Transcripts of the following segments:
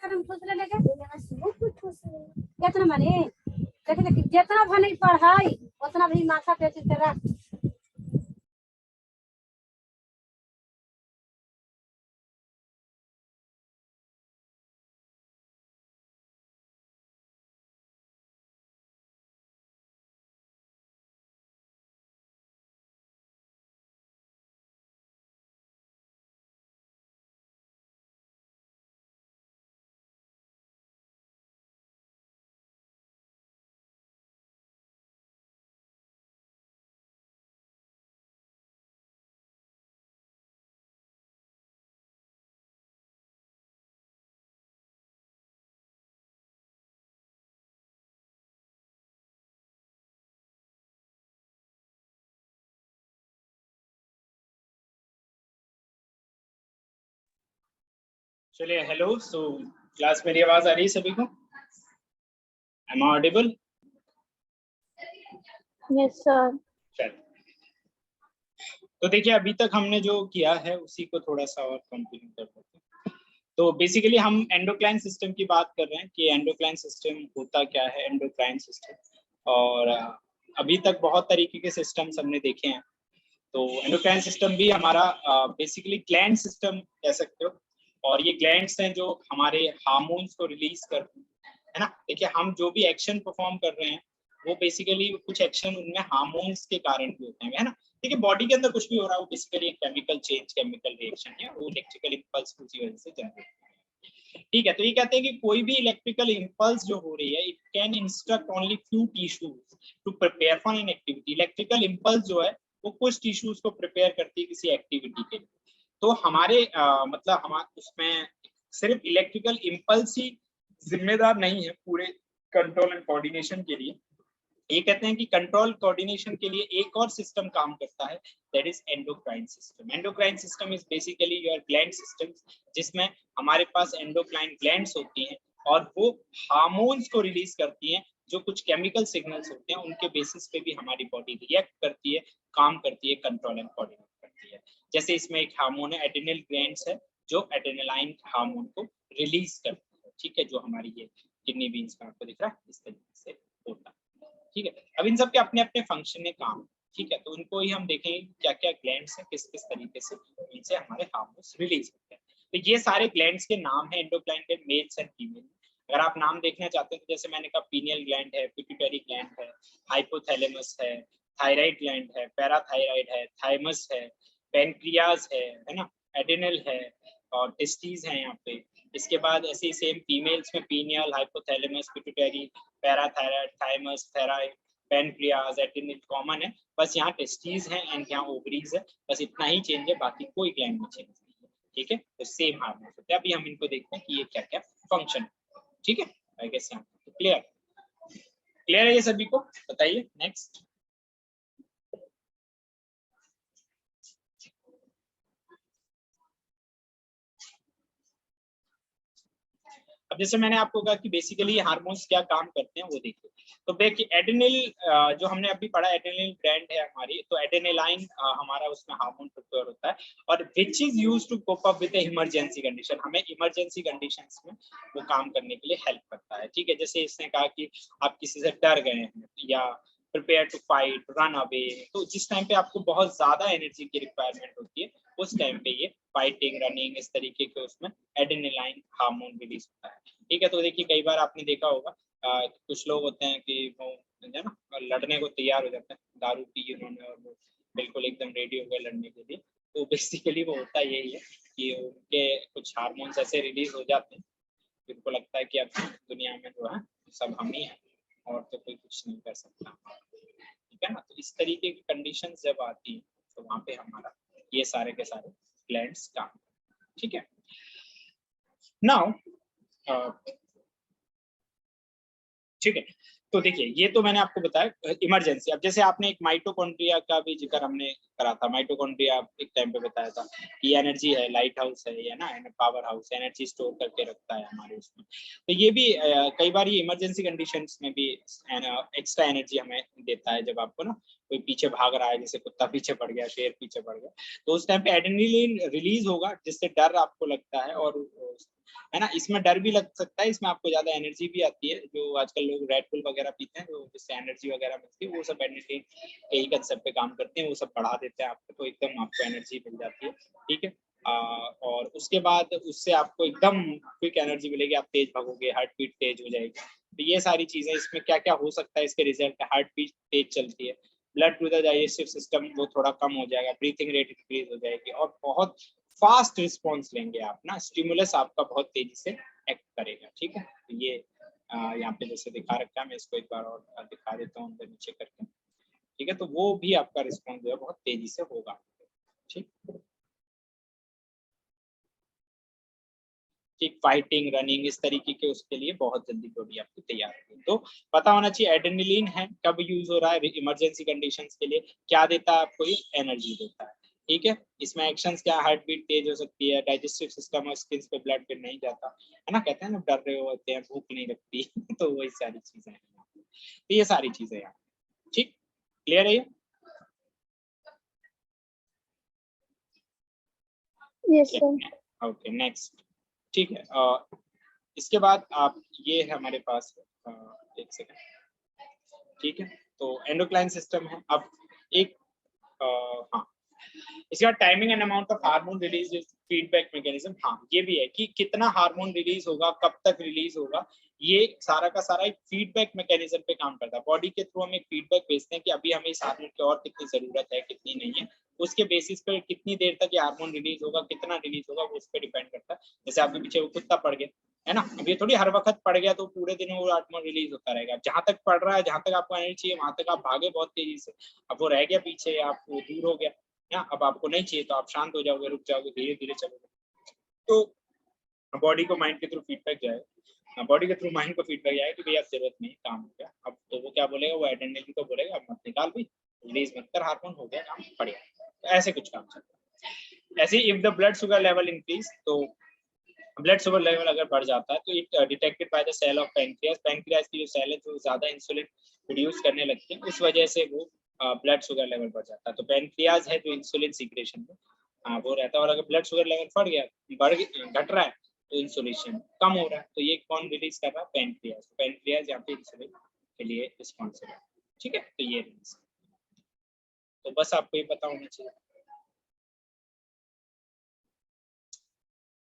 कितना माने देखे जितना भने पढ़ाई उतना भी माथा पे रख। चलिए हेलो। सो क्लास मेरी आवाज आ रही है सभी को? Am I audible? Yes sir. तो देखिए अभी तक हमने जो किया है उसी को थोड़ा सा और कंटिन्यू कर देते हैं। तो बेसिकली हम एंडोक्राइन सिस्टम की बात कर रहे हैं कि एंडोक्राइन सिस्टम होता क्या है, एंडोक्राइन सिस्टम। और अभी तक बहुत तरीके के सिस्टम्स हमने देखे हैं। तो एंडोक्राइन सिस्टम भी हमारा बेसिकली ग्लैंड सिस्टम कह सकते हो। और ये ग्लैंड्स हैं जो हमारे हार्मोन्स को रिलीज करते हैं, है ना। देखिए हम जो भी एक्शन परफॉर्म कर रहे हैं वो बेसिकली कुछ एक्शन उनमें हार्मोन्स के कारण भी होते हैं, है ना। देखिए बॉडी के अंदर कुछ भी हो रहा है वो बेसिकली एक केमिकल चेंज, केमिकल रिएक्शन है, वो इलेक्ट्रिकल इंपल्स उसी वजह से जनरेट होता है। ठीक है, तो ये कहते हैं कि कोई भी इलेक्ट्रिकल इंपल्स जो हो रही है it can instruct only few tissues to prepare for an activity. Electrical impulse जो है वो कुछ टिश्यूज को प्रिपेयर करती है किसी एक्टिविटी के लिए। तो हमारे मतलब हमारे उसमें सिर्फ इलेक्ट्रिकल इंपल्स ही जिम्मेदार नहीं है पूरे कंट्रोल एंड कोऑर्डिनेशन के लिए। ये कहते हैं कि कंट्रोल कोऑर्डिनेशन के लिए एक और सिस्टम काम करता है, that is endocrine system. Endocrine system is basically your gland system, जिसमें हमारे पास एंडोक्राइन ग्लैंड्स होती हैं और वो हार्मोन्स को रिलीज करती हैं, जो कुछ केमिकल सिग्नल्स होते हैं उनके बेसिस पे भी हमारी बॉडी रिएक्ट करती है, काम करती है, कंट्रोल एंड कोऑर्डिनेट करती है। जैसे इसमें एक हार्मोन है एड्रिनल ग्लैंड्स है जो एड्रेनालाइन हार्मोन को रिलीज करती है, ठीक है, जो हमारी ये किडनी बीन्स में आपको दिख रहा है इस तरीके से होता है। ठीक है, अब इन सब के अपने अपने फंक्शन है, काम। ठीक है, तो उनको ही हम देखेंगे क्या क्या ग्लैंड्स हैं, किस किस तरीके से इनसे हमारे हार्मोन्स रिलीज होते हैं। तो ये सारे ग्लैंड्स के नाम है एंडोक्राइन के, मेल्स एंड फीमेल। अगर आप नाम देखना चाहते हैं तो जैसे मैंने कहा पीनियल ग्लैंड है, पिट्यूटरी ग्लैंड है, हाइपोथैलेमस है, थायराइड ग्लैंड है, पैराथायराइड है, थाइमस है, पेनक्रियाज है ना, एड्रिनल है और टेस्टिस है यहाँ पे। इसके बाद ऐसे ही सेम फीमेल्स में pineal, hypothalamus, pituitary, parathyroid, thymus, thyroid, pancreas, adrenal common है। बस यहाँ टेस्टिस है एंड यहाँ ओवरीज है, बस इतना ही चेंज है, बाकी कोई ग्लैंड में चेंज नहीं है। ठीक है, तो सेम हार्मोन होते हैं। अभी हम इनको देखते हैं कि ये क्या क्या फंक्शन है। ठीक है, आई गेस यहाँ क्लियर क्लियर है ये सभी को? बताइए नेक्स्ट। अब जैसे मैंने आपको कहा कि बेसिकली हार्मोन्स क्या काम करते हैं वो देखिए। तो देखिए एड्रेनल जो हमने अभी पढ़ा, एड्रेनल ग्लैंड है हमारी, तो एड्रेनालाइन हमारा उसमें हार्मोन प्रिपेयर होता है और which is use to cope up with emergency condition. हमें इमरजेंसी कंडीशंस में वो काम करने के लिए हेल्प करता है। ठीक है, जैसे इसने कहा कि आप किसी से डर गए हैं या prepare to fight, run away, तो जिस टाइम पे आपको बहुत ज्यादा एनर्जी की रिक्वायरमेंट होती है उस टाइम पे ये फाइटिंग, रनिंग, इस तरीके के उसमें एड्रेनालाइन हार्मोन रिलीज होता है। ठीक है, तो देखिए कई बार आपने देखा होगा कुछ लोग होते हैं कि वो है ना लड़ने को तैयार हो जाते हैं, दारू पी उन्होंने और वो बिल्कुल एकदम रेडी हो गए लड़ने के लिए। तो बेसिकली वो होता यही है कि उनके कुछ हार्मोन्स ऐसे रिलीज हो जाते हैं, उनको लगता है कि अब दुनिया में जो है सब हम ही हैं और तो कोई कुछ नहीं कर सकता। ठीक है ना, तो इस तरीके की कंडीशन जब आती है तो वहां पे हमारा ये सारे के सारे ग्लैंड्स काम। ठीक है, नाउ ठीक है, तो देखिए ये तो मैंने आपको बताया इमरजेंसी। अब जैसे आपने एक माइटोकॉन्ड्रिया का भी जिक्र हमने करा था, माइटोकॉन्ड्रिया एक टाइम पे बताया था कि एनर्जी है, लाइट हाउस है या ना, पावर हाउस, एनर्जी स्टोर करके रखता है हमारे उसमें। तो ये भी कई बार ये इमरजेंसी कंडीशंस में भी एक्स्ट्रा एनर्जी हमें देता है। जब आपको ना कोई पीछे भाग रहा है, जैसे कुत्ता पीछे पड़ गया, शेर पीछे पड़ गया, तो उस टाइम पे एड्रेनलिन रिलीज होगा जिससे डर आपको लगता है और है ना। इसमें डर भी लग सकता है, इसमें आपको ज्यादा एनर्जी भी आती है, जो आजकल लोग रेड बुल वगैरह पीते हैं तो जिससे एनर्जी वगैरह मिलती है, वो सब एनर्जी के ही कंसेप्ट पे काम करते हैं, वो सब बढ़ा देते हैं आपको, तो एकदम आपको एनर्जी मिल जाती है, ठीक है। और उसके बाद उससे आपको एकदम क्विक एनर्जी मिलेगी, आप तेज भागोगे, हार्ट बीट तेज हो जाएगी। तो ये सारी चीजें इसमें क्या क्या हो सकता है इसके रिजल्ट, हार्ट बीट तेज चलती है, blood to the digestive system वो थोड़ा कम हो जाएगा, ब्रीथिंग रेट इंक्रीज हो जाएगी, और बहुत फास्ट रिस्पॉन्स लेंगे आप ना, स्टिमुलस आपका बहुत तेजी से एक्ट करेगा, ठीक है। तो ये यहाँ पे जैसे दिखा रखा है, मैं इसको एक बार और दिखा देता हूँ अंदर नीचे करके, ठीक है। तो वो भी आपका रिस्पॉन्स जो है बहुत तेजी से होगा, ठीक। कि फाइटिंग, रनिंग, इस तरीके के उसके लिए बहुत जल्दी बॉडी आपकी तैयार होगी। तो पता होना चाहिए एड्रेनलिन है कब यूज हो रहा है, इमरजेंसी कंडीशंस के लिए क्या देता है आपको, ये एनर्जी देता है, ठीक है। इसमें एक्शंस क्या, हार्ट बीट तेज हो सकती है, डाइजेस्टिव सिस्टम और स्किन पे ब्लड फिर नहीं जाता है ना, कहते हैं ना डर रहे होते हैं, भूख नहीं लगती तो वही सारी चीजें हैं, तो ये सारी चीजें हैं, ठीक, क्लियर है ये? Yes sir. ओके नेक्स्ट, ठीक है। इसके बाद आप ये है हमारे पास, एक सेकंड, ठीक है। तो एंडोक्राइन सिस्टम है। अब एक हाँ, इसके बाद timing and amount of hormone release is feedback mechanism. हाँ, ये भी है कि कितना हार्मोन रिलीज होगा, कब तक रिलीज होगा, ये सारा का सारा एक फीडबैक मैकेनिज्म पे काम करता है। बॉडी के थ्रू हम एक फीडबैक भेजते हैं कि अभी हमें इस हार्मोन की और कितनी जरूरत है, कितनी नहीं है, उसके बेसिस पे कितनी देर तक ये हार्मोन रिलीज होगा, कितना रिलीज होगा, वो उस पर डिपेंड करता है। जैसे आपके पीछे वो कुत्ता पड़ गया है ना, अब ये थोड़ी हर वक्त पड़ गया तो पूरे दिन वो हार्मोन रिलीज होता रहेगा, जहां तक पड़ रहा है, जहां तक आपको एनर्जी चाहिए, वहां तक आप भागे बहुत तेजी से, अब वो रह गया पीछे, आप दूर हो गया ना, अब आपको नहीं चाहिए तो आप शांत हो जाओगे, रुक जाओगे, धीरे धीरे चलोगे। तो बॉडी को माइंड के थ्रू फीडबैक जाएगा, बॉडी के थ्रू माइंड को फीडबैक जाएगा कि भैया जरूरत नहीं, काम हो गया। अब तो वो क्या बोलेगा, वो एड्रेनलिन को बोलेगा अब मत निकाल भाई, रिलीज मत कर, हार्मोन हो गया, काम बढ़िया। तो ऐसे कुछ काम चलता है। ऐसे if the blood sugar level increase, तो ब्लड शुगर लेवल अगर बढ़ जाता है तो it detected by the cell of pancreas, pancreas की जो सेल है जो ज्यादा इंसुलिन प्रोड्यूस करने लगती है, उस वजह से वो ब्लड शुगर लेवल बढ़ जाता है। तो पैंक्रियास है जो इंसुलिन सीक्रेशन में वो रहता है, और अगर ब्लड शुगर लेवल घट रहा है तो इंसुलेशन कम हो रहा है, तो ये कौन रिलीज कर रहा है, पैंक्रियास। पैंक्रियास यहाँ पे इंसुलिन के लिए रिस्पॉन्सिबल है, ठीक है। तो ये रिलीज, तो बस आपको ये पता होना चाहिए।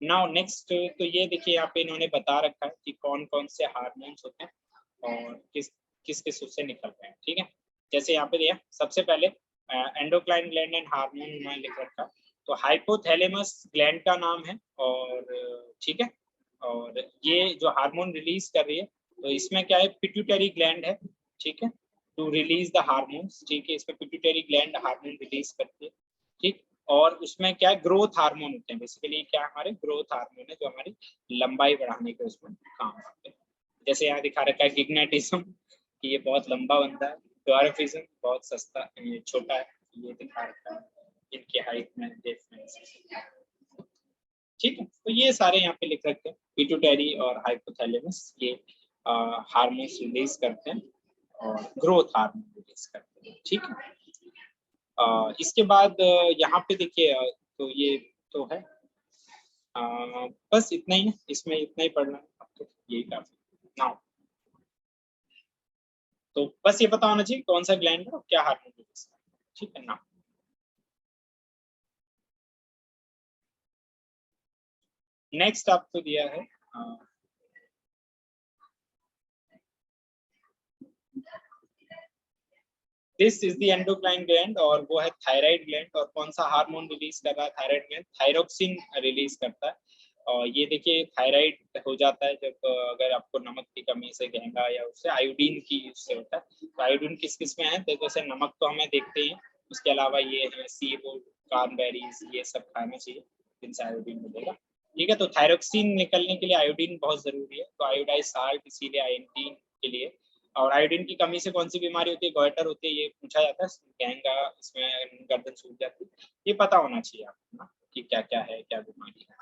नाउ नेक्स्ट, तो ये देखिए यहाँ पे इन्होंने बता रखा है कि कौन कौन से हार्मोन्स होते हैं और किस किस किस उससे निकल रहे हैं, ठीक है। जैसे यहाँ पे दिया सबसे पहले एंडोक्राइन ग्लैंड एंड हार्मोन उन्होंने लिख रखा, तो हाइपोथैलेमस ग्लैंड का नाम है, और ठीक है, और ये जो हार्मोन रिलीज कर रही है, तो इसमें क्या है, पिट्यूटरी ग्लैंड है, ठीक है, टू रिलीज द हार्मोन्स, ठीक है, इसमें पिट्यूटरी ग्लैंड हार्मोन रिलीज करती है, ठीक। और उसमें क्या है, ग्रोथ हार्मोन होते हैं, बेसिकली क्या हमारे ग्रोथ हार्मोन है जो हमारी लंबाई बढ़ाने के उसमें काम करते हैं। जैसे यहाँ दिखा रखा है गिग्नेटिज्म कि ये बहुत लंबा बनता है, ड्वार्फिज्म बहुत सस्ता, ये छोटा है, ये दिखा रखा है इनकी हाइट में डिफरेंस, ठीक है। तो ये सारे यहाँ पे लिख रखे हैं, पिट्यूटरी और हाइपोथैलेमस ये हार्मोन्स रिलीज करते हैं और ग्रोथ हार्मोन रिलीज करते हैं, ठीक है। इसके बाद यहाँ पे देखिए, तो ये तो है, बस इतना ही है, इसमें इतना ही पढ़ना है, अब तो यही काफी ना। तो बस ये पता होना चाहिए कौन सा ग्लैंड है और क्या हार्मोन रिलीज करता है, ठीक है ना। नेक्स्ट आपको दिया है this is the endocrine gland, और वो है थायराइड ग्लैंड, और कौन सा हार्मोन रिलीज कर रहा है, थायराइड ग्लैंड थायरोक्सिन रिलीज करता है। और ये देखिए थायराइड हो जाता है जब अगर आपको नमक की कमी से गहरा, या उससे आयोडीन की उससे होता है। तो आयोडीन किस किस में है, तो जैसे नमक तो हमें देखते हैं, उसके अलावा ये है सीफूड, कार्नबेरीज, ये सब खाना चाहिए जिनसे आयोडीन मिलेगा, ठीक है। तो थायरोक्सिन निकलने के लिए आयोडीन बहुत जरूरी है, तो आयोडाइज साल्ट इसीलिए आयोडीन के लिए। और आयोडीन की कमी से कौन सी बीमारी होती है, गॉइटर होती है, ये पूछा जाता है, गहंगा, इसमें गर्दन सूख जाती है, ये पता होना चाहिए आपको ना कि क्या क्या है, क्या बीमारी है,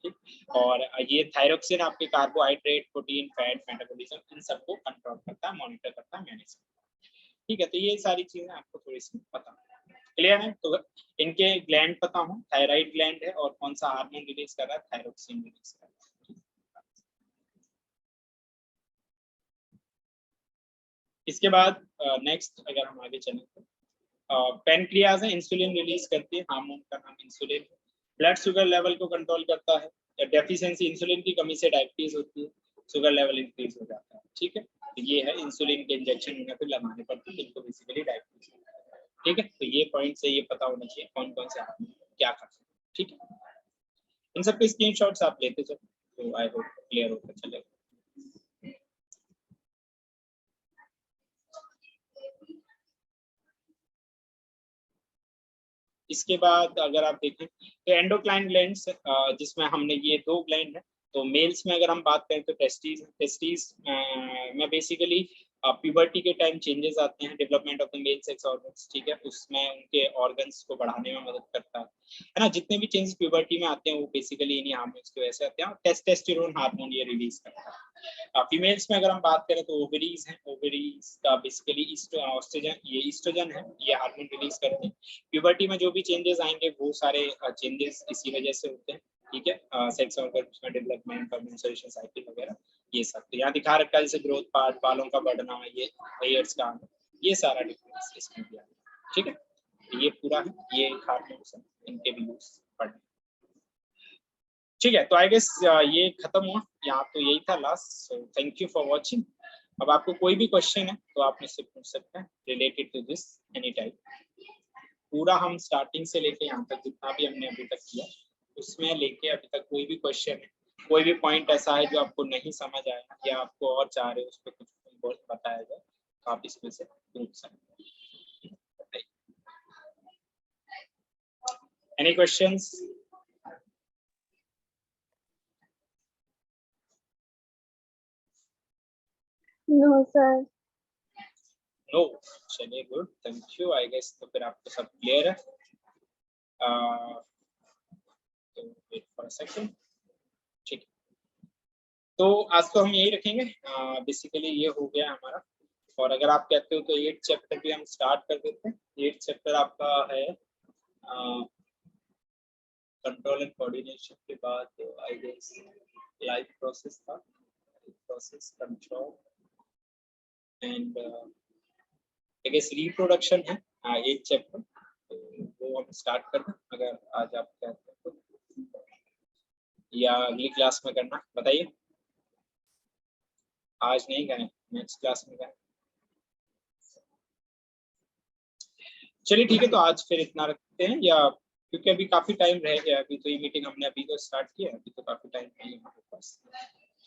ठीक। और ये थायरोक्सिन आपके कार्बोहाइड्रेट, प्रोटीन, फैट, मेटाबॉलिज्म, इन सबको कंट्रोल करता है, मॉनिटर करता है, मैनेज करता है, ठीक है। तो ये सारी चीजें आपको थोड़ी सी पता, क्लियर है। तो इनके ग्लैंड पता हो, थायराइड ग्लैंड है और कौन सा हार्मोन रिलीज कर रहा है, थायरोक्सिन रिलीज कर रहा है, इसके बाद नेक्स्ट अगर हम आगे चलें तो पैनक्रियाज है, इंसुलिन रिलीज करती है, हार्मोन का नाम इंसुलिन है, ब्लड शुगर लेवल को कंट्रोल करता है, डेफिशिएंसी इंसुलिन की कमी से डायबिटीज होती है, शुगर लेवल इंक्रीज हो जाता है। ठीक है, तो ये है इंसुलिन के इंजेक्शन उन्हें फिर लगाने पड़ते हैं जिनको बेसिकली डायबिटीज है। ठीक है, तो ये पॉइंट से ये पता होना चाहिए कौन कौन से हार्मोन क्या करते हैं। ठीक है, इन सबके स्क्रीनशॉट्स आप लेते चलो, तो आई होप क्लियर होकर चलेगा। इसके बाद अगर आप देखें तो एंडोक्राइन ग्लैंड्स, जिसमें हमने ये दो ग्लैंड है, तो मेल्स में अगर हम बात करें तो टेस्टिस में बेसिकली प्यूबर्टी के टाइम चेंजेस आते हैं, development of the male sex organs. ठीक है, उसमें उनके ऑर्गन्स को बढ़ाने में मदद करता है ना। जितने भी चेंजेस प्यूबर्टी में आते हैं वो बेसिकली इन्हीं हार्मोन्स की वजह से आते हैं, और टेस्टोस्टेरोन हार्मोन ये रिलीज करता है। फीमेल्स में अगर हम बात करें तो ओवरीज हैं, ओवरीज का बेसिकली ईस्ट्रोजन है, ये हार्मोन रिलीज करते हैं। प्यूबर्टी में जो भी चेंजेस आएंगे वो सारे चेंजेस इसी वजह से होते हैं। ठीक है, सेक्स ऑर्गन्स में डेवलपमेंट और मेंस्ट्रुएशन साइकिल वगैरह ये सब। तो यहाँ दिखा रखा है जैसे ग्रोथ पार्ट, बालों का बढ़ना, ये हेयर्स का आना, ये सारा डिफरेंस इसमें दिया है। ठीक है, तो ये पूरा है, ये हार्मोन्स हैं, इनके भी यूज पढ़ने। ठीक है, तो आई गेस ये खत्म हुआ यहाँ, तो यही था last. So thank you for watching. अब आपको कोई भी क्वेश्चन है तो आप मुझसे पूछ सकते हैं related to this any type. पूरा हम स्टार्टिंग से लेके यहाँ तक जितना भी हमने अभी तक किया उसमें लेके अभी तक कोई भी क्वेश्चन है, कोई भी पॉइंट ऐसा है जो आपको नहीं समझ आया या आपको और चाह रहे हो उस पर कुछ बताया जाए तो आप इसमें से पूछ सकते हैं। Any questions? No sir. No, चलिए good, thank you. I guess तो फिर आपको सब क्लियर है। तो वेट फॉर अ सेकंड। ठीक है, तो आज तो हम यही रखेंगे। बेसिकली ये हो गया हमारा, और अगर आप कहते हो तो 8 चैप्टर भी हम स्टार्ट कर देते हैं। 8 चैप्टर आपका है कंट्रोल एंड कोऑर्डिनेशन के बाद आई गेस लाइफ प्रोसेस था, process control and I guess reproduction है 8 चैप्टर, तो वो हम स्टार्ट कर दें अगर आज आप कहते हैं तो, या अगली क्लास में करना बताइए। आज नहीं करें, नेक्स्ट क्लास में करें। चलिए ठीक है, तो आज फिर इतना रखते हैं, या क्योंकि अभी काफी टाइम रह गया, अभी तो ये मीटिंग हमने अभी तो स्टार्ट किया है, अभी तो काफी टाइम नहीं है हमारे पास।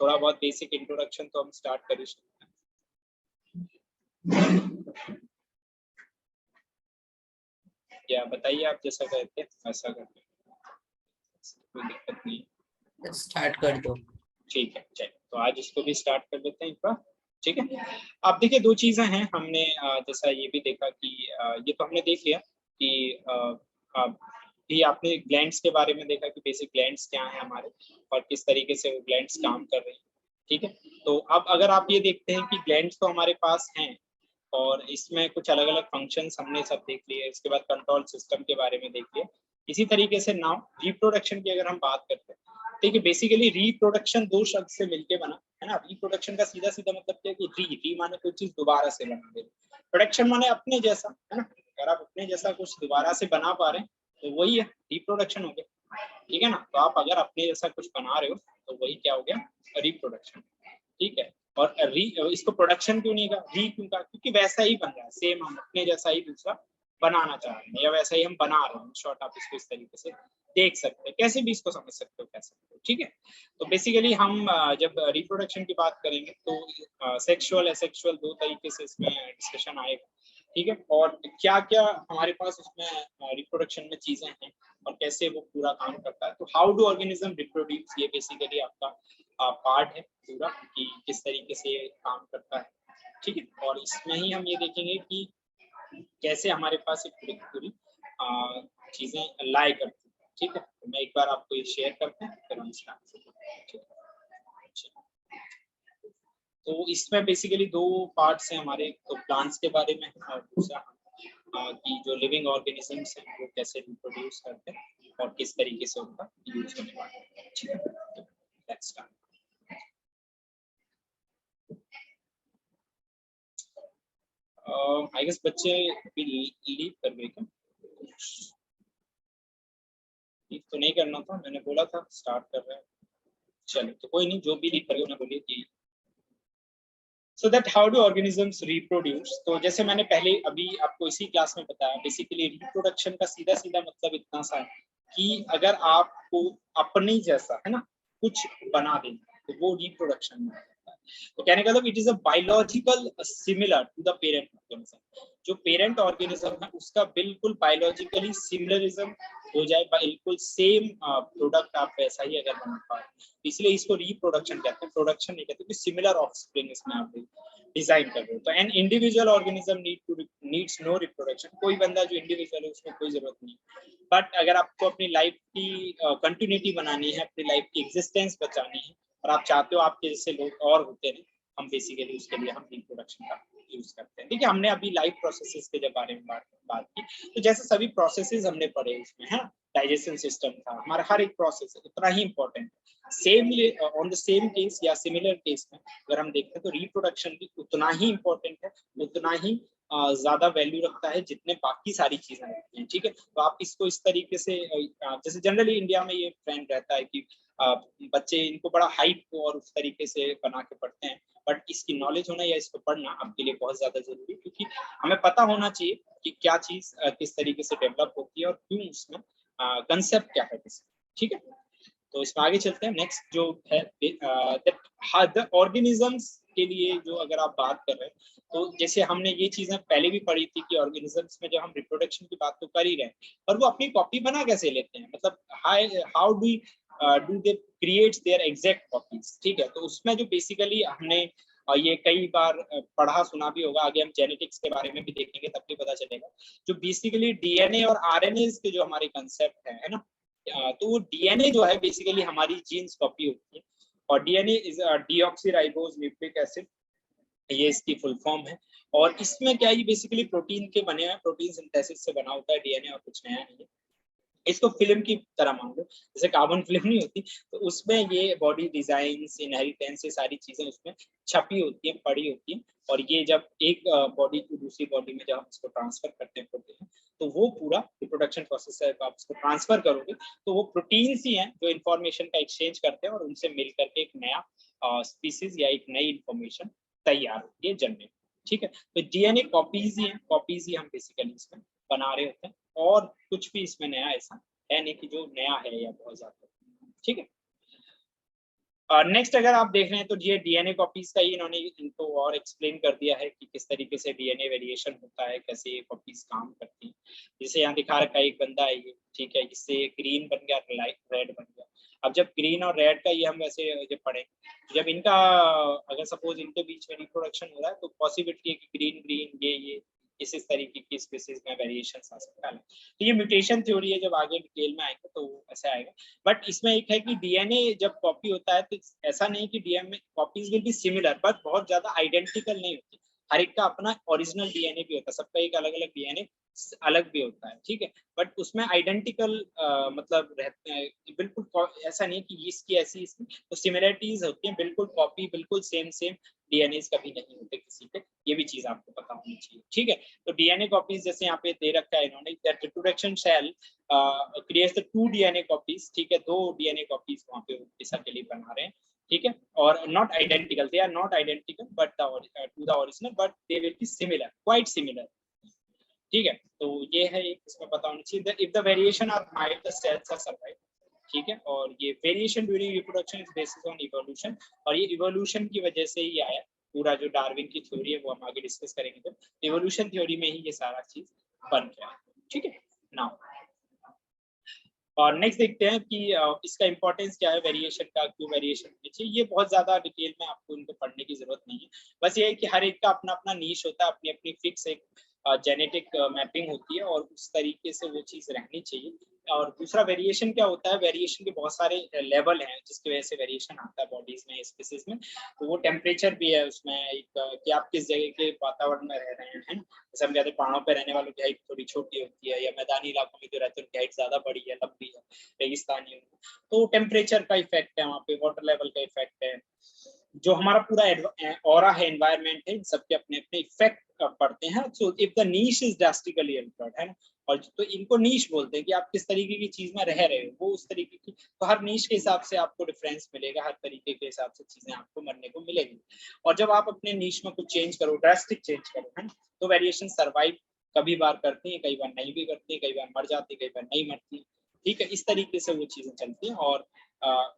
थोड़ा बहुत बेसिक इंट्रोडक्शन तो हम स्टार्ट कर ही सकते हैं। या बताइए, आप जैसा कहते हैं वैसा करते हैं, कोई दिक्कत नहीं, स्टार्ट कर दो। ठीक है, चलिए तो आज इसको भी स्टार्ट कर देते हैं एक बार। ठीक है, आप देखिए दो चीजें हैं हमने जैसा ये भी देखा कि ये तो हमने देख लिया कि भी आपने ग्लैंड्स के बारे में देखा कि बेसिक ग्लैंड्स क्या हैं हमारे और किस तरीके से वो ग्लैंड्स काम कर रहे हैं। ठीक है, तो अब अगर आप ये देखते हैं कि ग्लैंड्स तो हमारे पास हैं और इसमें कुछ अलग अलग फंक्शंस हमने सब देख लिए, इसके बाद कंट्रोल सिस्टम के बारे में देख लिया। इसी तरीके से नाउ रिप्रोडक्शन की अगर हम बात करते हैं, देखिए बेसिकली रिप्रोडक्शन दो शब्द से मिलके बना है ना। रिप्रोडक्शन का सीधा सीधा मतलब क्या है कि री माने कोई चीज दोबारा से बना दे, प्रोडक्शन माने अपने जैसा, है ना। अगर आप अपने जैसा कुछ दोबारा से बना पा रहे हैं तो वही है रिप्रोडक्शन हो गया। ठीक है ना, तो आप अगर अपने जैसा कुछ बना रहे हो तो वही क्या हो गया, रिप्रोडक्शन। ठीक है, और इसको प्रोडक्शन क्यों नहीं कहा, री क्यों कहा, क्योंकि वैसा ही बन रहा है, सेम हम अपने जैसा ही दूसरा बनाना चाह रहे हैं या वैसा ही हम बना रहे हैं। शॉर्ट आप इसको इस तरीके से देख सकते हैं, कैसे भी इसको समझ सकते हो, कह सकते हो। ठीक है, तो बेसिकली हम जब रिप्रोडक्शन की बात करेंगे तो सेक्सुअल एसेक्सुअल दो तरीके से इसमें डिस्कशन आएगा। ठीक है, और क्या क्या हमारे पास उसमें रिप्रोडक्शन में चीजें हैं और कैसे वो पूरा काम करता है। तो हाउ डू ऑर्गेनिज्म रिप्रोड्यूस, ये बेसिकली आपका पार्ट है पूरा कि किस तरीके से ये काम करता है। ठीक है, और इसमें ही हम ये देखेंगे कि कैसे हमारे पास एक पूरी पूरी चीजें लाई करती है। ठीक है, तो मैं एक बार आपको ये शेयर करते हैं फिर हम स्टार्ट करते हैं। तो इसमें बेसिकली दो पार्ट्स हैं हमारे, तो प्लांट्स के बारे में और दूसरा कि जो लिविंग ऑर्गेनिजम्स हैं वो कैसे रिप्रोड्यूस करते हैं और किस तरीके से उनका यूज होने वाला है। ठीक है, तो लेट्स स्टार्ट। आई गेस बच्चे भी लीव कर गए क्या? लीव तो नहीं करना था, मैंने बोला था स्टार्ट कर रहे हैं। चलो तो कोई नहीं, जो भी लीव करेगा उन्हें बोलिए कि so that how do organisms reproduce. तो जैसे मैंने पहले अभी आपको इसी क्लास में बताया, बेसिकली रिप्रोडक्शन का सीधा सीधा मतलब इतना सा है कि अगर आपको अपने जैसा है ना कुछ बना देना तो वो रिप्रोडक्शन में आता है। तो कहने का मतलब it is a biological similar to the parent organism. जो पेरेंट ऑर्गेनिज्म है उसका बिल्कुल बायोलॉजिकली सिमिलरिज्म हो जाए, बिल्कुल सेम प्रोडक्ट आप वैसा ही अगर बना पाए, इसलिए इसको रिप्रोडक्शन कहते हैं, प्रोडक्शन नहीं कहते, क्योंकि सिमिलर ऑफस्प्रिंग इसमें आप डिजाइन कर रहे हो। तो an individual organism needs no reproduction. कोई बंदा जो इंडिविजुअल है उसमें कोई जरूरत नहीं। बट अगर आपको अपनी लाइफ की कंटिन्यूटी बनानी है, अपनी लाइफ की एग्जिस्टेंस बचानी है और आप चाहते हो आपके जैसे लोग और होते रहे, हम बेसिकली उसके लिए हम रिप्रोडक्शन का यूज करते हैं। ठीक है, हमने अभी लाइफ प्रोसेसेस के बारे में बात की। तो जैसे सभी प्रोसेसेस हमने पढ़े उसमें है, डाइजेशन सिस्टम था हमारा, हर एक प्रोसेस उतना ही इंपॉर्टेंट है। Same on the same case या सिमिलर केस में अगर हम देखते हैं तो रिप्रोडक्शन भी उतना ही इंपॉर्टेंट है, उतना ही ज्यादा वैल्यू रखता है जितने बाकी सारी चीजें रखती हैं। ठीक है, तो आप इसको इस तरीके से जैसे जनरली इंडिया में ये ट्रेंड रहता है कि बच्चे इनको बड़ा हाइप और उस तरीके से बना के पढ़ते हैं, बट इसकी नॉलेज होना या इसको पढ़ना आपके लिए बहुत ज्यादा जरूरी है, क्योंकि हमें पता होना चाहिए कि क्या चीज किस तरीके से डेवलप होती है और क्यों उसमें कंसेप्ट क्या है। ठीक है, तो इसमें आगे चलते हैं। नेक्स्ट जो है द ऑर्गेनिजम्स के लिए जो अगर आप बात कर रहे हैं तो जैसे हमने ये चीजें पहले भी पढ़ी थी कि ऑर्गेनिजम्स में जब हम रिप्रोडक्शन की बात तो कर ही रहे हैं, और वो अपनी कॉपी बना कैसे लेते हैं, मतलब how do they create their exact copies. ठीक है, तो उसमें जो बेसिकली हमने ये कई बार पढ़ा सुना भी होगा, आगे हम जेनेटिक्स के बारे में भी देखेंगे तब भी पता चलेगा। जो बेसिकली डीएनए और आरएनए के जो हमारे कंसेप्ट है ना, तो वो डीएनए जो है बेसिकली हमारी जीन्स कॉपी होती है, और DNA is deoxyribose nucleic acid, ये इसकी फुल फॉर्म है। और इसमें क्या है, बेसिकली प्रोटीन के बने हैं, प्रोटीन सिंथेसिस से बना होता है डीएनए, और कुछ नया नहीं है। इसको फिल्म की तरह मान लो, जैसे कार्बन फिल्म नहीं होती, तो उसमें ये बॉडी डिजाइन, इनहेरिटेंस, ये सारी चीजें उसमें छपी होती है, पड़ी होती है। और ये जब एक बॉडी को दूसरी बॉडी में जब हम इसको ट्रांसफर करते हैं प्रोटीन, तो वो पूरा रिप्रोडक्शन प्रोसेस है, आप इसको ट्रांसफर करोगे तो वो प्रोटीन्स ही हैं जो इन्फॉर्मेशन का एक्सचेंज करते हैं और उनसे मिल करके एक नया स्पीसीज या एक नई इन्फॉर्मेशन तैयार होती है, जनरेट। ठीक है, तो डीएनए कॉपीज ही हम बेसिकली इसमें बना रहे होते हैं, और कुछ भी इसमें नया ऐसा है नहीं कि जो नया है या बहुत ज्यादा। ठीक है, नेक्स्ट अगर आप देख रहे हैं तो ये डीएनए कॉपीज का ही इन्होंने इनको और एक्सप्लेन कर दिया है कि किस तरीके से डीएनए वेरिएशन होता है, कैसे ये कॉपीज काम करती हैं। जैसे यहाँ दिखा रखा है एक बंदा है ये, ठीक है, इससे ग्रीन बन गया, रेड बन गया। अब जब ग्रीन और रेड का ये हम वैसे जब पढ़ेंगे, जब इनका अगर सपोज इनके बीच में रिप्रोडक्शन हो रहा है तो पॉसिबिलिटी है कि ग्रीन ग्रीन ये इस तरीके की स्पीसीज में वेरिएशन आ सकता है। तो ये म्यूटेशन थ्योरी है, जब आगे डिटेल में आएगा तो ऐसा आएगा। बट इसमें एक है कि डीएनए जब कॉपी होता है तो ऐसा नहीं कि DNA copies will be similar, but बहुत ज्यादा आइडेंटिकल नहीं होती। हर एक का अपना ओरिजिनल डीएनए भी होता है, सबका एक अलग अलग डीएनए अलग भी होता है। ठीक है, बट उसमें आइडेंटिकल मतलब रहते हैं, बिल्कुल ऐसा नहीं कि इसकी ऐसी इसकी, तो सिमिलरिटीज होती हैं, बिल्कुल कॉपी बिल्कुल सेम डीएनए कभी नहीं होते किसी के, ये भी चीज आपको पता होनी चाहिए। ठीक है, तो डीएनए कॉपीज जैसे यहाँ पे दे रखा है इन्होंने, that reproduction cell creates the 2 DNA copies. ठीक है, 2 डीएनए कॉपीज वहाँ पे ऐसा के लिए बना रहे हैं। ठीक है, और not identical, they are not identical but to the original, but they will be similar, quite similar. ठीक है, तो ये है इसमें पता होना चाहिए। If the variation are mild the cells are survive. ठीक है, और ये variation during reproduction is basis on evolution, और ये इवोल्यूशन की वजह से ही आया। पूरा जो डार्विन की थ्योरी है वो हम आगे डिस्कस करेंगे, तो इवोल्यूशन थ्योरी में ही ये सारा चीज बन गया। ठीक है, नाउ और नेक्स्ट देखते हैं कि इसका इंपॉर्टेंस क्या है, वेरिएशन का, क्यों वेरिएशन होनी चाहिए। ये बहुत ज्यादा डिटेल में आपको इनको पढ़ने की जरूरत नहीं है, बस ये है कि हर एक का अपना अपना नीश होता है, अपनी अपनी फिक्स एक जेनेटिक मैपिंग होती है, और उस तरीके से वो चीज रहनी चाहिए। और दूसरा वेरिएशन क्या होता है, वेरिएशन के बहुत सारे लेवल हैं जिसकी वजह से वेरिएशन आता है बॉडीज में, स्पीसीज में। तो वो टेम्परेचर भी है उसमें एक, कि आप किस जगह के वातावरण में रह रहे हैं। जैसे हम कहते हैं पहाड़ों पर रहने वालों की हाइट थोड़ी छोटी होती है, या मैदानी इलाकों में जो रहते हैं उनकी हाइट ज्यादा बड़ी है, लंबी है, रेगिस्तानी, तो टेम्परेचर का इफेक्ट है वहाँ पे, वाटर लेवल का इफेक्ट है, जो हमारा पूरा ऑरा है, एनवायरनमेंट है, इन सबके अपने अपने इफेक्ट पड़ते हैं। So if the niche is drastically Altered, है ना, और तो इनको नीश बोलते हैं कि आप किस तरीके की चीज में रह रहे हो, वो उस तरीके की, तो हर नीश के हिसाब से आपको डिफरेंस मिलेगा, हर तरीके के हिसाब से चीजें आपको मरने को मिलेगी। और जब आप अपने नीश में कुछ चेंज करो, ड्रास्टिक चेंज करो, है ना, तो वेरिएशन सर्वाइव कभी बार करती है, कई बार नहीं भी करती है, कई बार मर जाती है, कई बार नहीं मरती। ठीक है, इस तरीके से वो चीजें चलती हैं। और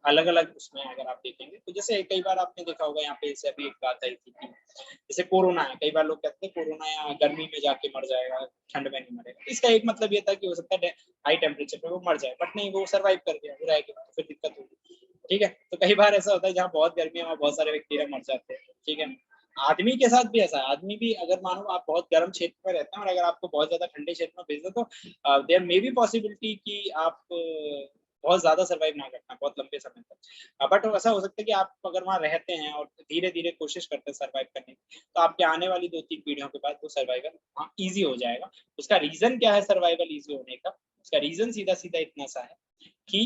अलग अलग उसमें अगर आप देखेंगे तो जैसे कई बार आपने देखा होगा, यहाँ पे जैसे अभी एक बात आई थी कि जैसे कोरोना है, कई बार लोग कहते हैं कोरोना यहाँ गर्मी में जाके मर जाएगा, ठंड में नहीं मरेगा। इसका एक मतलब ये था कि हो सकता है हाई टेम्परेचर पे वो मर जाए, बट नहीं, वो सर्वाइव कर गया, वो रह गया, तो फिर दिक्कत होगी। ठीक है, तो कई बार ऐसा होता है जहाँ बहुत गर्मी है वहाँ बहुत सारे बैक्टीरिया मर जाते हैं। ठीक है, आदमी के साथ भी ऐसा है, आदमी भी अगर मानो आप बहुत गर्म क्षेत्र में रहते हैं और अगर आपको बहुत ज्यादा ठंडे क्षेत्र में भेज दो तो देयर मे बी पॉसिबिलिटी कि आप बहुत ज्यादा सर्वाइव ना करना बहुत लंबे समय तक। बट ऐसा हो सकता है कि आप अगर वहाँ रहते हैं और धीरे धीरे कोशिश करते हैं सर्वाइव करने की, तो आपके आने वाली 2-3 पीढ़ियों के बाद वो सर्वाइवल हाँ ईजी हो जाएगा। उसका रीजन क्या है सर्वाइवल ईजी होने का? उसका रीजन सीधा सीधा इतना सा है कि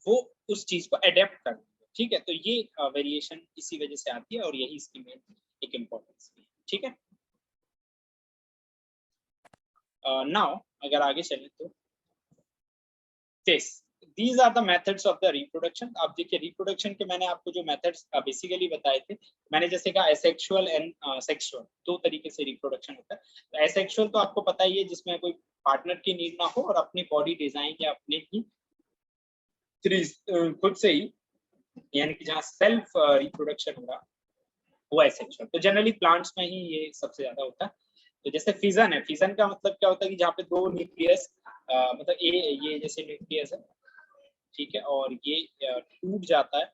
वो उस चीज को अडेप्ट कर। ठीक है, तो ये वेरिएशन इसी वजह से आती है और यही इसकी मेन एक इम्पोर्टेंस है। ठीक है, नाउ अगर आगे चले तो these are the methods of the reproduction। आप देखिए रिप्रोडक्शन के मैंने आपको जो मेथड्स बेसिकली बताए थे, मैंने जैसे कहा एसेक्सुअल एंड सेक्सुअल, दो तरीके से रिप्रोडक्शन होता है। तो एसेक्सुअल तो आपको पता ही है, जिसमें कोई पार्टनर की नीड ना हो और अपनी बॉडी डिजाइन या अपने ही खुद से ही, यानी कि जहाँ सेल्फ रिप्रोडक्शन हो रहा, वो एसेक्सुअल। तो जनरली प्लांट्स में ही ये सबसे ज्यादा होता है। तो जैसे फिजन है, फिजन का मतलब क्या होता है कि जहाँ पे दो न्यूक्लियस मतलब ये जैसे न्यूक्लियस है, ठीक है, और ये टूट जाता है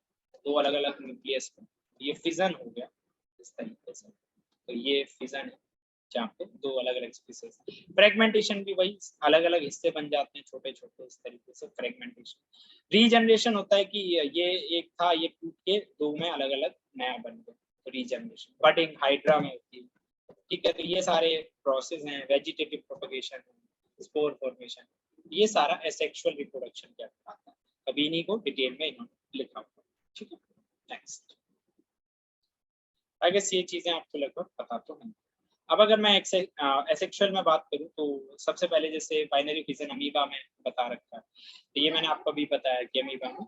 दो अलग अलग न्यूक्लियस में, ये फिजन हो गया इस तरीके से। तो ये फिजन है जहाँ पे दो अलग अलग स्पीसीज। फ्रेगमेंटेशन भी वही, अलग अलग हिस्से बन जाते हैं छोटे छोटे, इस तरीके से फ्रेगमेंटेशन। रीजनरेशन होता है कि ये एक था, ये टूट के दो में अलग अलग नया बन गया, तो रीजनरेशन। बडिंग हाइड्रा में होती है। ठीक है, तो ये सारे प्रोसेस हैं। वेजिटेटिव प्रोपगेशन, स्पोर फॉर्मेशन, ये सारा एसेक्सुअल रिप्रोडक्शन के अंदर आता है। अभी इन्हीं को डिटेल में इन्होंने लिखा हुआ। ठीक है, नेक्स्ट। आई गेस ये चीजें आपको लगभग पता तो हैं। अब अगर मैं एसेक्सुअल में बात करूं तो सबसे पहले जैसे बाइनरी फिजन अमीबा में बता रखा है, तो ये मैंने आपको भी बताया कि अमीबा में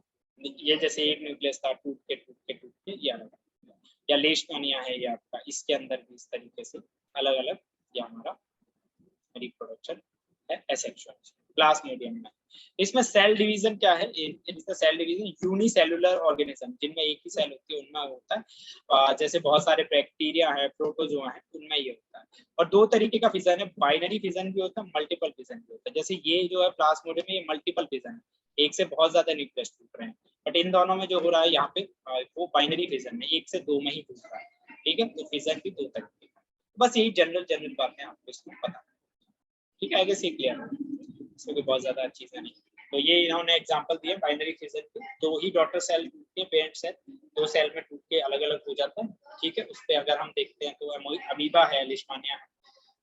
ये जैसे एक न्यूक्लियस था, टूट के ये अलग, या लेशमानिया है ये आपका, इसके अंदर भी इस तरीके से अलग अलग ये हमारा रिप्रोडक्शन है एसेक्सुअल। प्लाज्मोडियम में इसमें सेल डिवीजन क्या है? इसका सेल डिवीजन यूनिसेलुलर ऑर्गेनिज्म, जिनमें एक ही सेल होती है उनमें होता है। जैसे बहुत सारे बैक्टीरिया है, प्रोटोजोआ है, उनमें ये होता है। और दो तरीके का फिजन है, बाइनरी फिजन भी होता है, मल्टीपल फिजन भी होता है। जैसे ये जो है प्लाज्मोडियम में, ये मल्टीपल फिजन है, एक से बहुत ज्यादा न्यूक्लियस टूट रहे हैं। बट इन दोनों में जो हो रहा है यहाँ पे वो बाइनरी फिजन में एक से दो में ही टूट रहा है। ठीक है, तो फिजन भी दो तरीके का। बस यही जनरल बातें आपको इसमें पता। ठीक है, आगे से क्लियर है, इसमें कोई बहुत ज्यादा चीजें नहीं। तो ये इन्होंने एग्जांपल दिए बाइनरी फिजन के, दो ही डॉटर सेल टूट के, पेरेंट सेल दो सेल में टूट के अलग अलग हो जाता है। ठीक है, उस पर अगर हम देखते हैं तो अमीबा है, लिशमानिया है,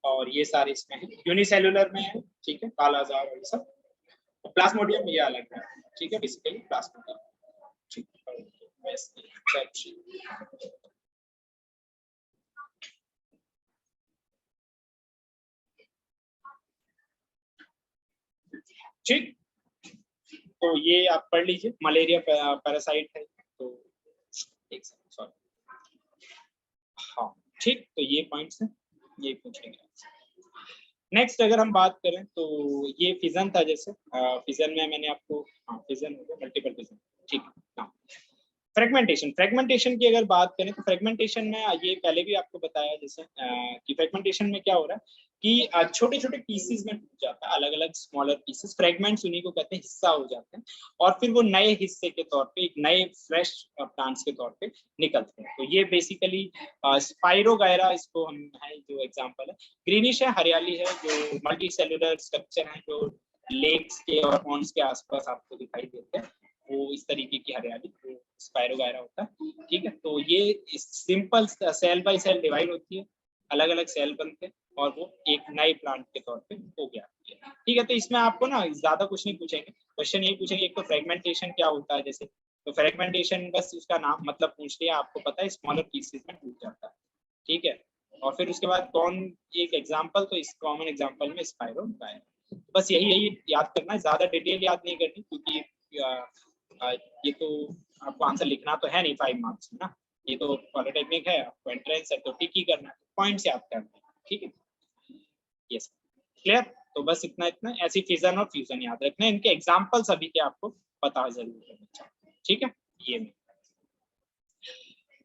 और ये सारे इसमें है, यूनिसेलुलर में है। ठीक है, कालाजार और ये सब। प्लाज्मोडियम ये अलग है। ठीक है, बेसिकली प्लाज्मोडियम। ठीक है, ठीक, तो ये आप पढ़ लीजिए, मलेरिया पैरासाइट है। तो एक सेकंड, सॉरी, हाँ ठीक, तो ये पॉइंट्स हैं, ये पूछेंगे। नेक्स्ट अगर हम बात करें तो ये फिजन था, जैसे फिजन में मैंने आपको, हाँ फिजन हो गया, मल्टीपल फिजन। ठीक है, फ्रेगमेंटेशन की अगर बात करें तो फ्रेगमेंटेशन में ये पहले भी आपको बताया जैसे कि फ्रेगमेंटेशन में क्या हो रहा है कि छोटे छोटे पीसेस में टूट जाता है, अलग अलग स्मॉलर पीसेस, फ्रेगमेंट्स उन्हीं को कहते हैं, हिस्सा हो जाते हैं, और फिर वो नए हिस्से के तौर पे, एक नए फ्रेश प्लांट्स के तौर पे निकलते हैं। तो ये बेसिकली स्पाइरोगायरा इसको हम है जो एग्जांपल है। ग्रीनिश है, हरियाली है, जो मल्टी सेलुलर स्ट्रक्चर है, जो लेक्स के और पॉन्ड्स के आसपास आपको दिखाई देते हैं, वो इस तरीके की हरियाली स्पाइरोगायरा होता है। ठीक है, तो ये simple cell by cell divide होती है, अलग अलग सेल बनते हैं और वो एक नए प्लांट के तौर पे हो गया। ठीक है, तो इसमें आपको ना ज्यादा कुछ नहीं पूछेंगे, क्वेश्चन यही पूछेंगे एक तो फ्रेगमेंटेशन क्या होता है, जैसे तो फ्रेगमेंटेशन बस उसका नाम मतलब पूछ लिया, आपको पता है स्मॉलर पीसेस में टूट जाता है, ठीक है। और फिर उसके बाद कौन एक एग्जांपल, तो इस कॉमन एग्जांपल में स्पाइरो है। बस यही याद करना है, ज्यादा डिटेल याद नहीं करनी, क्योंकि ये तो आपको आंसर लिखना तो है नहीं 5 मार्क्स में ना, ये तो पॉलिटेक्निक है, आपको एंट्रेंस है तो टिक ही करना है, पॉइंट्स याद करना है, ठीक है। Yes, clear. तो बस इतना ऐसी फिजन और फ्यूजन याद रखना है, इनके एग्जांपल सभी के आपको पता जरूर है बच्चा, ठीक है। ये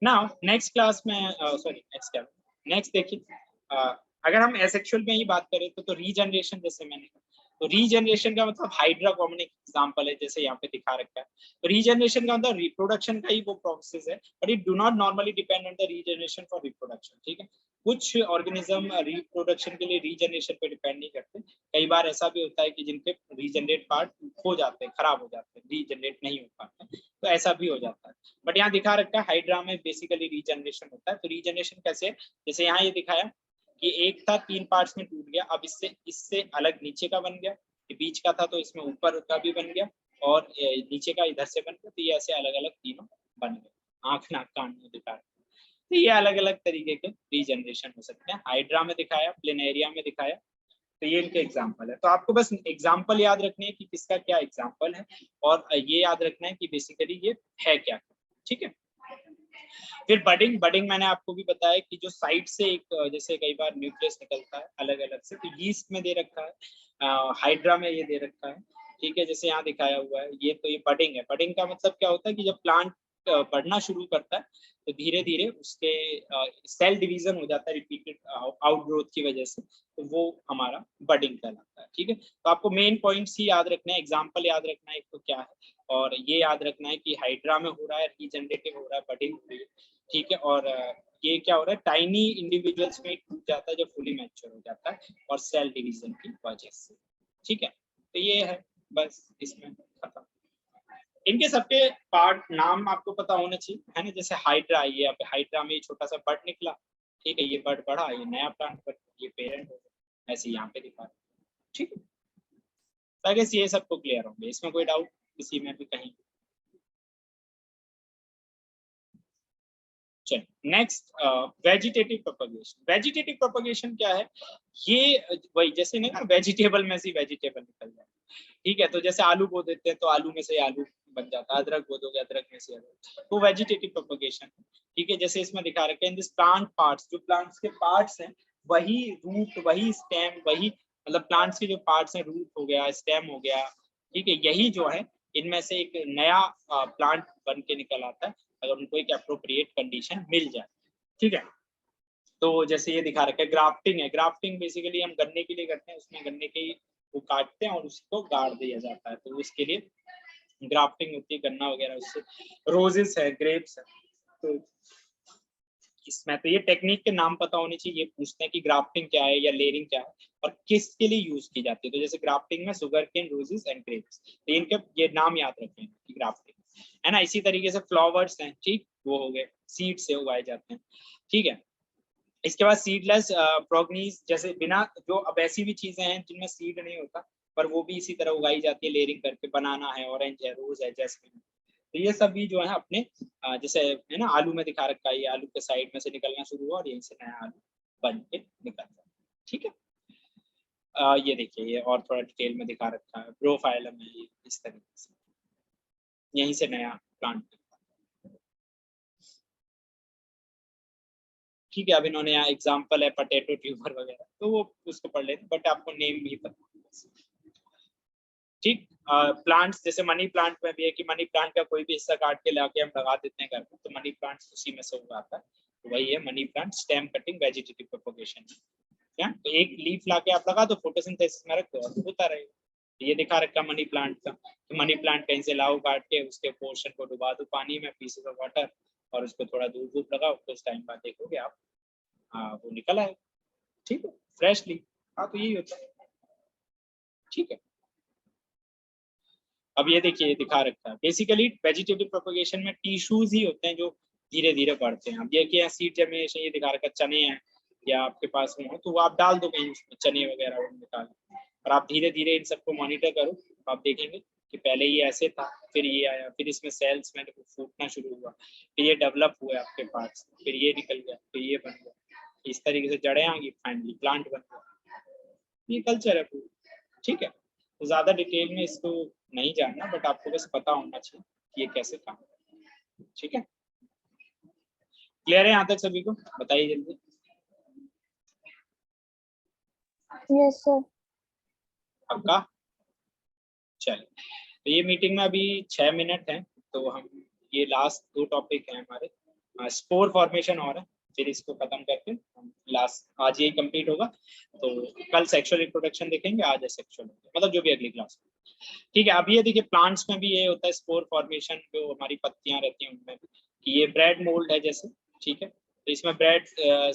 नाउ नेक्स्ट क्लास में सॉरी नेक्स्ट देखिए, अगर हम एसेक्सुअल में ही बात करें तो रीजनरेशन, जैसे मैंने कहा, तो रीजनरेशन का मतलब हाइड्रा कॉमन एग्जांपल है, जैसे यहाँ पे दिखा रखा है। तो रीजनरेशन का मतलब रिप्रोडक्शन का ही वो प्रोसेस है, but it do not normally depend on the regeneration for reproduction, ठीक है। कुछ ऑर्गेनिज्म रिप्रोडक्शन के लिए रीजनरेशन पे डिपेंड नहीं करते, कई बार ऐसा भी होता है कि जिनके रीजनरेट पार्ट खो जाते हैं, खराब हो जाते हैं, रीजनरेट नहीं हो पाते, तो ऐसा भी हो जाता है। बट यहाँ दिखा रखा है हाइड्रा में बेसिकली रीजनरेशन होता है। तो रीजनरेशन कैसे, जैसे यहाँ ये दिखाया कि एक था 3 पार्ट्स में टूट गया, अब इससे अलग नीचे का बन गया, ये बीच का था तो इसमें ऊपर का भी बन गया, और नीचे का इधर से बन गया, तो ये ऐसे अलग अलग तीनों बन गए, आंख नाक कान में दिखा रहे। तो ये अलग अलग तरीके के रीजनरेशन हो सकते हैं। हाइड्रा में दिखाया, प्लेनेरिया में दिखाया, तो ये इनके एग्जाम्पल है। तो आपको बस एग्जाम्पल याद रखने हैं कि किसका क्या एग्जाम्पल है, और ये याद रखना है कि बेसिकली ये है क्या, ठीक है। फिर बडिंग मैंने आपको भी बताया कि जो साइड से एक जैसे कई बार न्यूक्लियस निकलता है अलग अलग से, तो यीस्ट में दे रखा है, हाइड्रा में ये दे रखा है, ठीक है, जैसे यहाँ दिखाया हुआ है ये, तो ये बडिंग है। बडिंग का मतलब क्या होता है कि जब प्लांट बढ़ना शुरू करता है तो धीरे धीरे उसके सेल डिवीजन हो जाता है रिपीटेड आउटग्रोथ की वजह से, तो वो हमारा बडिंग कहलाता है, ठीक है। तो आपको मेन पॉइंट्स ही याद रखना है, एग्जांपल याद रखना है एक तो क्या है, और ये याद रखना है कि हाइड्रा में हो रहा है रीजनरेटिव हो रहा है, बडिंग हो रही है, ठीक है। और ये क्या हो रहा है, टाइनी इंडिविजुअल्स में टूट जाता है जब फुली मैच्योर हो जाता है, और सेल डिवीजन की वजह से, ठीक है। तो ये है, बस इसमें खत्म। इनके सबके पार्ट नाम आपको पता होने चाहिए, है ना। जैसे हाइड्रा, ये यहाँ पे हाइड्रा में छोटा सा बर्ड निकला, ठीक है, ये बर्ड बढ़ा, ये नया प्लांट बन, ये पेरेंट हो गया, ऐसे यहाँ पे दिखा, ठीक है। तो आई गेस ये सबको क्लियर होंगे, इसमें कोई डाउट किसी में भी कहीं। Next vegetative propagation. Vegetative propagation क्या है, ये वही जैसे ना वेजिटेबल में से वेजिटेबल निकल जाए, ठीक है। तो जैसे आलू बो देते हैं तो आलू में से आलू बन जाता है, अदरक बो दोगे अदरक में से अदरक, तो वेजिटेटिव प्रोपगेशन, ठीक है। जैसे इसमें दिखा रखे हैं दिस प्लांट पार्ट्स, जो प्लांट्स के पार्ट्स हैं वही रूट, वही स्टेम, वही मतलब प्लांट्स के जो पार्ट्स हैं, रूट हो गया, स्टेम हो गया, ठीक है, यही जो है इनमें से एक नया प्लांट बन के निकल आता है अगर उनको एक अप्रोप्रिएट कंडीशन मिल जाए, ठीक है। तो जैसे ये दिखा रखा है ग्राफ्टिंग है, ग्राफ्टिंग बेसिकली हम गन्ने के लिए करते हैं, उसमें गन्ने के वो काटते हैं और उसको गाड़ दिया जाता है, तो उसके लिए ग्राफ्टिंग होती है, गन्ना वगैरह उससे। रोजेस है, ग्रेप्स है, तो इसमें तो ये टेक्निक के नाम पता होने चाहिए, ये पूछते हैं कि ग्राफ्टिंग क्या है या लेयरिंग क्या है और किसके लिए यूज की जाती है। तो जैसे ग्राफ्टिंग में sugarcane, roses and grapes, तो इनके ये नाम याद रखें कि ग्राफ्टिंग है ना। इसी तरीके से फ्लावर्स हैं, ठीक, वो हो गए, सीड से उगाए जाते हैं, ठीक है। इसके बाद सीडलेस प्रोगनीज, जैसे बिना, जो अब ऐसी भी चीजें हैं जिनमें सीड नहीं होता पर वो भी इसी तरह उगाई जाती है लेयरिंग करके, बनाना है, ऑरेंज है, रोज है, जैस्मिन है, तो ये सब भी जो है अपने जैसे है ना आलू में दिखा रखा है, ये आलू के साइड में से निकलना शुरू हुआ और यहीं से नया आलू बन के निकल जाता है, ठीक है। ये देखिए, ये और थोड़ा डिटेल में दिखा रखा है, ब्रोफाइलम है ये, इस तरीके से यहीं से नया प्लांट, ठीक है। अब इन्होंने यहाँ एग्जाम्पल है पोटैटो ट्यूबर वगैरह, तो वो उसको पढ़ लेते, बट आपको नेम भी पता, ठीक। प्लांट्स जैसे मनी प्लांट में भी है कि मनी प्लांट का कोई भी हिस्सा काट के लाके हम लगा देते हैं घर में, तो मनी प्लांट उसी में से उगाता है, तो वही है money plant. Stem cutting vegetative propagation, क्या, तो एक लीफ लाके आप लगा दो, फोटोसिंथेसिस में रख दो और होता रहेगा। तो ये दिखा रखा मनी प्लांट का, तो मनी प्लांट कहीं से लाओ काट के, उसके पोर्शन को डुबा दो पानी में, पीसेस ऑफ वाटर, और उसको थोड़ा दूर दूर लगाओ, कुछ टाइम बाद देखोगे आप वो निकल आए, ठीक है, फ्रेशली। हाँ, तो यही होता है, ठीक है। अब ये देखिए, दिखा रखा है बेसिकली वेजिटेटिव प्रोपगेशन में टिश्यूज ही होते हैं जो धीरे धीरे बढ़ते हैं। अब देखिए सीड जमे, ये दिखा रखा चने हैं या आपके पास में हो तो वो आप डाल दो कहीं उसमें, चने वगैरह वो निकाल, और आप धीरे धीरे इन सबको मॉनिटर करो, आप देखेंगे कि पहले ये ऐसे था, फिर ये आया, फिर इसमें सेल्स में फूटना शुरू हुआ, फिर ये डेवलप हुआ आपके पार्ट्स, फिर ये निकल गया, फिर ये बन गया, इस तरीके से जड़ें आ गई, फाइनली प्लांट बन गया। ये कल्चर है पूरा, ठीक है। तो ज्यादा डिटेल में इसको नहीं जानना, बट आपको बस पता होना चाहिए कि ये कैसे काम करता है, ठीक है। क्लियर है यहाँ तक सभी को? बताइए जल्दी। Yes sir. पक्का? चलिए, तो ये मीटिंग में अभी 6 मिनट हैं, तो हम ये लास्ट 2 टॉपिक हैं हमारे, स्पोर फॉर्मेशन और है, फिर इसको खत्म करके हम लास्ट आज यही कंप्लीट होगा। तो कल सेक्सुअल रिप्रोडक्शन देखेंगे, आज है सेक्सुअल, मतलब जो भी अगली क्लास में, ठीक है। अब ये देखिए प्लांट्स में भी ये होता है स्पोर फॉर्मेशन, जो हमारी पत्तियां रहती हैं उनमें भी, कि ये ब्रेड मोल्ड है जैसे, ठीक है। तो इसमें ब्रेड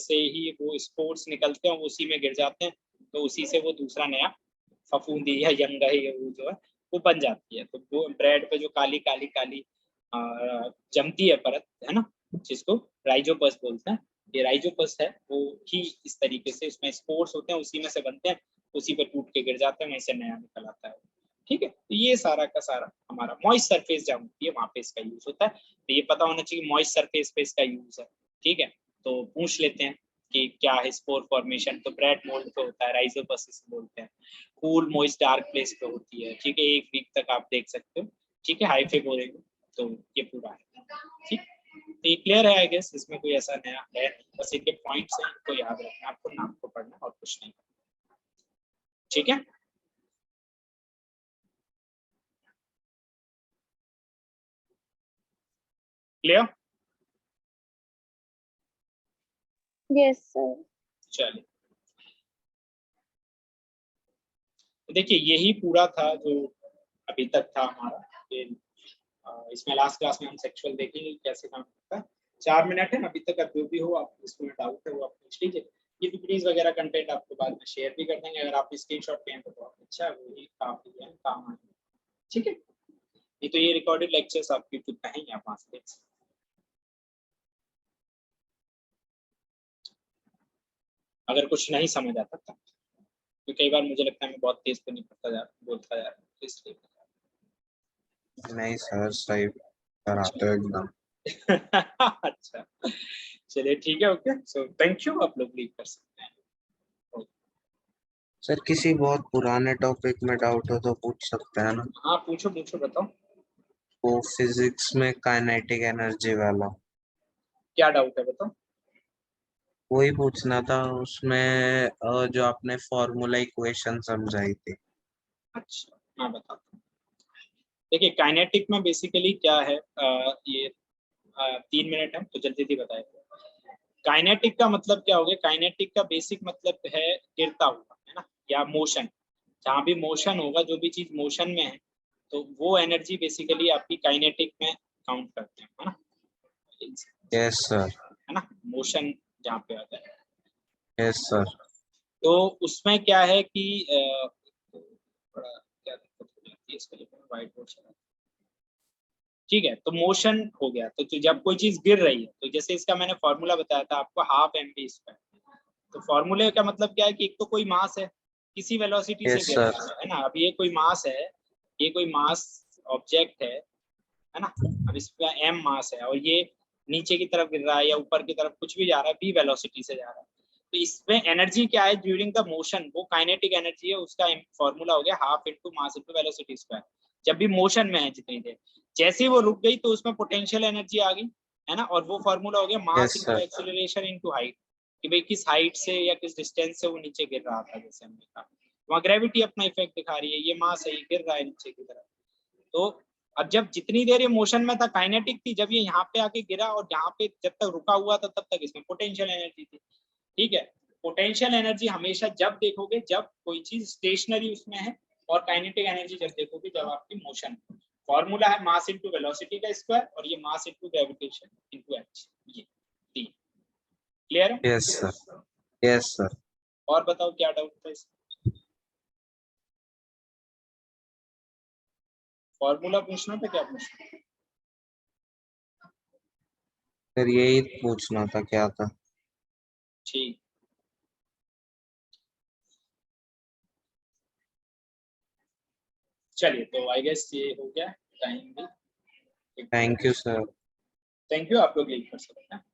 से ही वो स्पोर्स निकलते हैं, उसी में गिर जाते हैं, तो उसी से वो दूसरा नया फफूंदी या यंगा है वो जो है वो बन जाती है। तो वो ब्रेड पे जो काली काली काली जमती है परत, है ना, जिसको राइजोपस बोलते हैं, ये राइजोपस है, वो ही इस तरीके से उसमें स्पोर्स होते हैं, उसी में से बनते हैं, उसी पे टूट के गिर जाते हैं, वहीं से नया निकल आता है, ठीक है। तो ये सारा का सारा हमारा मॉइस्ट सरफेस जहाँ होती है वहां पे इसका यूज होता है। तो ये पता होना चाहिए मॉइस्ट सरफेस पे इसका यूज है, ठीक है। तो पूछ लेते हैं कि क्या है स्पोर फॉर्मेशन, तो ब्रेड मोल्ड पे होता है, राइजोपस बोलते हैं, कूल मॉइस्ट डार्क प्लेस पे होती है, ठीक है, 1 वीक तक आप देख सकते हो, ठीक है, हाई फेब बोलेंगे। तो ये पूरा है, ठीक। तो ये क्लियर है आई गेस, इसमें कोई ऐसा नया है नहीं, बस इनके पॉइंट्स हैं, इनको याद रखना, आपको नाम को पढ़ना और कुछ नहीं, ठीक है। क्लियर? Yes sir. चलिए, देखिए यही पूरा था जो अभी तक था हमारा। इसमें लास्ट क्लास में हम सेक्सुअल देखेंगे कैसे काम करता है। 4 मिनट है अभी तक, अब जो भी हो आप इसमें डाउट है वो आप पूछ लीजिए। ये पीपीटीज वगैरह कंटेंट आपको बाद में शेयर भी कर देंगे, अगर आप स्क्रीनशॉट लें तो बहुत अच्छा है, वही काफी है, काम आएगा, ठीक है। ये तो ये रिकॉर्डेड लेक्चर्स आप यूट्यूब पे हैं, आप वहां से देख सकते हैं। अगर कुछ नहीं समझ आता तब, तो कई बार मुझे लगता है मैं बहुत तेज तो नहीं बोलता जा रहा हूं, तो इसलिए नहीं सर, सही कराते हो एकदम। अच्छा, चलिए ठीक है, ओके, सो थैंक यू, आप लोग लीव कर सकते हैं। सर किसी बहुत पुराने टॉपिक में डाउट हो तो पूछ सकते हैं ना? हाँ पूछो पूछो, बताओ वो फिजिक्स में काइनेटिक एनर्जी वाला, क्या डाउट है, बताओ। वही पूछना था। उसमें जो आपने फॉर्मूला इक्वेशन समझाई थी। अच्छा, मैं बताता हूँ। देखिए काइनेटिक में बेसिकली क्या है, ये 3 मिनट है तो जल्दी जल्दी बताए। काइनेटिक का मतलब क्या हो गया, काइनेटिक का बेसिक मतलब है गिरता हुआ, है ना, या मोशन। जहाँ भी मोशन होगा, जो भी चीज मोशन में है, तो वो एनर्जी बेसिकली आपकी काइनेटिक में काउंट करते हैं, है ना, यस सर। है ना, मोशन जहाँ पे आता है। Yes sir. तो उसमें क्या है कि थोड़ा क्या दिक्कत हो जाती है इसके लिए, व्हाइट बोर्ड चला, ठीक है। तो मोशन हो गया, तो जब कोई चीज गिर रही है, तो जैसे इसका मैंने फॉर्मूला बताया था आपको, हाफ mv स्क्वायर। तो फॉर्मूले का मतलब क्या है कि एक तो कोई मास है, किसी वेलोसिटी से यस गिर सर। रहा है ना, अब ये कोई मास है, ये कोई मास ऑब्जेक्ट है ना, अब इसका m मास है, और ये नीचे की तरफ गिर रहा है या ऊपर की तरफ कुछ भी जा रहा है, v वेलोसिटी से जा रहा है। तो इसमें एनर्जी क्या है ड्यूरिंग द मोशन, वो काइनेटिक एनर्जी है, उसका फॉर्मूला हो गया half into mass into velocity square, जब भी मोशन में है जितनी देर। जैसे ही वो रुक गई तो उसमें पोटेंशियल एनर्जी आ गई, है ना, और वो फॉर्मूला हो गया mass yes into sir. Acceleration into height, कि भाई किस हाइट से या किस डिस्टेंस से वो नीचे गिर रहा था, जैसे हमने कहा वहाँ ग्रेविटी अपना इफेक्ट दिखा रही है, ये मास है, ये गिर रहा है नीचे की तरफ। तो अब जब जितनी देर ये मोशन में था काइनेटिक थी, जब ये यहाँ पे आके गिरा और यहाँ पे जब तक रुका हुआ था तब तक इसमें पोटेंशियल एनर्जी थी, ठीक है। पोटेंशियल एनर्जी हमेशा जब देखोगे जब कोई चीज स्टेशनरी उसमें है, और काइनेटिक एनर्जी जब देखोगे जब आपकी मोशन। फॉर्मूला है मास इनटू वेलोसिटी का स्क्वायर, और ये mass into gravitation into H, ये तीन। क्लियर है? Yes sir. Yes sir. और बताओ क्या डाउट था इसमें? फॉर्मूला पूछना था, क्या पूछना? सर यही पूछना था, क्या था? ठीक, चलिए, तो आई गेस ये हो गया टाइम भी। Thank you sir. Thank you, आप लोग लीव कर सकते हैं।